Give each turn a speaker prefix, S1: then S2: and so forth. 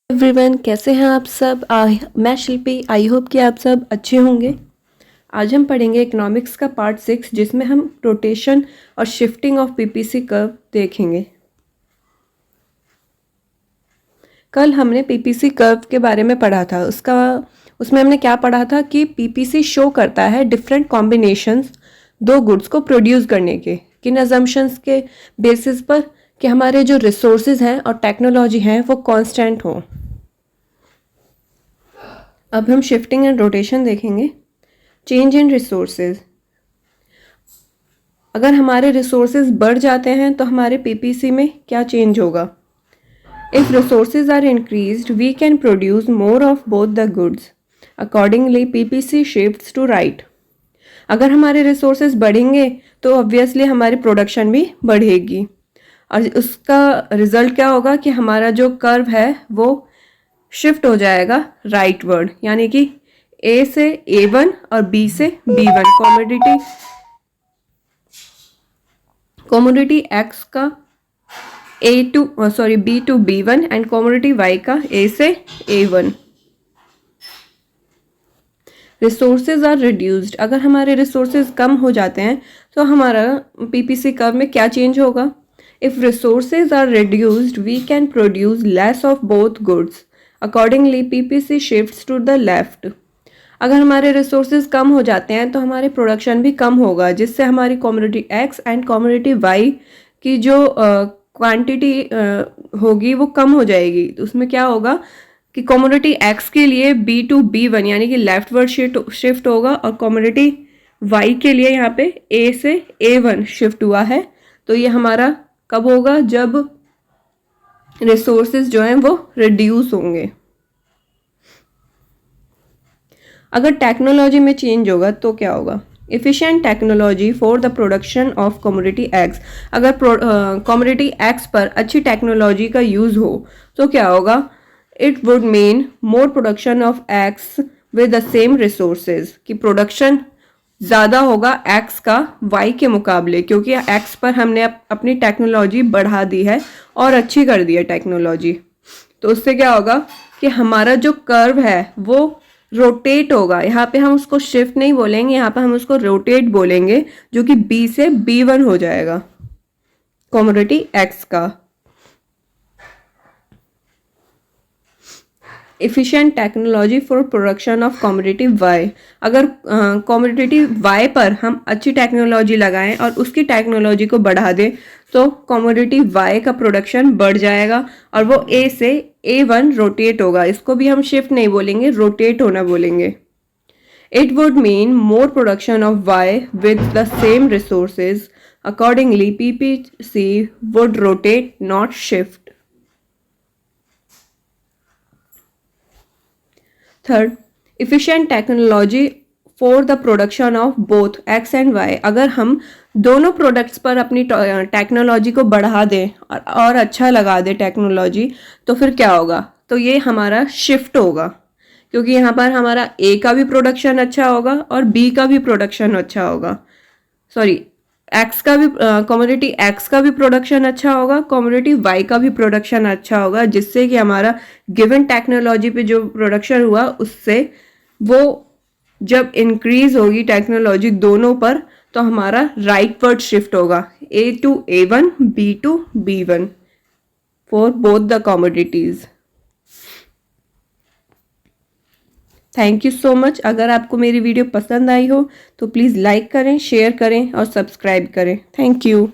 S1: Everyone, कैसे हैं आप सब। मैं शिल्पी। आई होप कि आप सब अच्छे होंगे। आज हम पढ़ेंगे इकोनॉमिक्स का पार्ट 6, जिसमें हम रोटेशन और शिफ्टिंग ऑफ पीपीसी कर्व देखेंगे। कल हमने पीपीसी कर्व के बारे में पढ़ा था। उसमें हमने क्या पढ़ा था कि पीपीसी शो करता है डिफरेंट कॉम्बिनेशंस दो गुड्स को प्रोड्यूस करने के, किन अजम्पशंस के बेसिस पर कि हमारे जो रिसोर्सेज हैं और टेक्नोलॉजी हैं वो कांस्टेंट हों। अब हम शिफ्टिंग एंड रोटेशन देखेंगे। चेंज इन रिसोर्सेज, अगर हमारे रिसोर्सेज बढ़ जाते हैं तो हमारे पीपीसी में क्या चेंज होगा। If resources are increased we can produce more of both the goods, accordingly PPC shifts to right. अगर हमारे रिसोर्सेज बढ़ेंगे तो ऑब्वियसली हमारी प्रोडक्शन भी बढ़ेगी और उसका रिजल्ट क्या होगा कि हमारा जो कर्व है वो शिफ्ट हो जाएगा राइट वर्ड, यानी कि ए से A1 और B से B1। कमोडिटी X का B to B1 and commodity Y का A से A1। रिसोर्सेज आर रिड्यूस्ड, अगर हमारे रिसोर्सेज कम हो जाते हैं तो हमारा पीपीसी कर्व में क्या चेंज होगा। If resources are reduced we can produce less of both goods, accordingly PPC shifts to the left. अगर हमारे रिसोर्सेज कम हो जाते हैं तो हमारे प्रोडक्शन भी कम होगा, जिससे हमारी commodity X and commodity Y की जो क्वांटिटी होगी वो कम हो जाएगी। तो उसमें क्या होगा कि कमोडिटी X के लिए B to B1 यानी कि लेफ्ट वर्ड शिफ्ट होगा और कमोडिटी Y के लिए यहाँ पे A से A1 शिफ्ट हुआ है। तो ये हमारा कब होगा, जब रिसोर्सेज जो हैं वो रिड्यूस होंगे। अगर टेक्नोलॉजी में चेंज होगा तो क्या होगा। Efficient technology for the production of commodity X, अगर कमोडिटी X पर अच्छी टेक्नोलॉजी का यूज हो तो क्या होगा। It would mean more production of X with the same resources, कि प्रोडक्शन ज़्यादा होगा X का Y के मुकाबले, क्योंकि X पर हमने अपनी टेक्नोलॉजी बढ़ा दी है और अच्छी कर दी है टेक्नोलॉजी। तो उससे क्या होगा कि हमारा जो कर्व है वो रोटेट होगा। यहाँ पे हम उसको शिफ्ट नहीं बोलेंगे, यहाँ पे हम उसको रोटेट बोलेंगे, जो कि B से B1 हो जाएगा कमोडिटी X का। Efficient technology for production of commodity Y, अगर कमोडिटी Y पर हम अच्छी टेक्नोलॉजी लगाएं और उसकी टेक्नोलॉजी को बढ़ा दें तो कमोडिटी Y का प्रोडक्शन बढ़ जाएगा और वो A से A1 रोटेट होगा। इसको भी हम शिफ्ट नहीं बोलेंगे, रोटेट होना बोलेंगे। It would mean more production of Y with the same resources, accordingly PPC would rotate not shift. Third, efficient technology for the production of both X and Y, अगर हम दोनों प्रोडक्ट्स पर अपनी technology को बढ़ा दें और अच्छा लगा दें टेक्नोलॉजी, तो फिर क्या होगा। तो ये हमारा शिफ्ट होगा, क्योंकि यहाँ पर हमारा A का भी प्रोडक्शन अच्छा होगा और B का भी प्रोडक्शन अच्छा होगा। X का भी कमोडिटी X का भी प्रोडक्शन अच्छा होगा, कमोडिटी Y का भी प्रोडक्शन अच्छा होगा, जिससे कि हमारा गिवन टेक्नोलॉजी पे जो प्रोडक्शन हुआ उससे वो जब इंक्रीज होगी टेक्नोलॉजी दोनों पर तो हमारा राइट वर्ड शिफ्ट होगा, A to A1 B to B1 for both the commodities. Thank you so much. अगर आपको मेरी वीडियो पसंद आई हो तो प्लीज़ लाइक करें, शेयर करें और सब्सक्राइब करें। Thank you.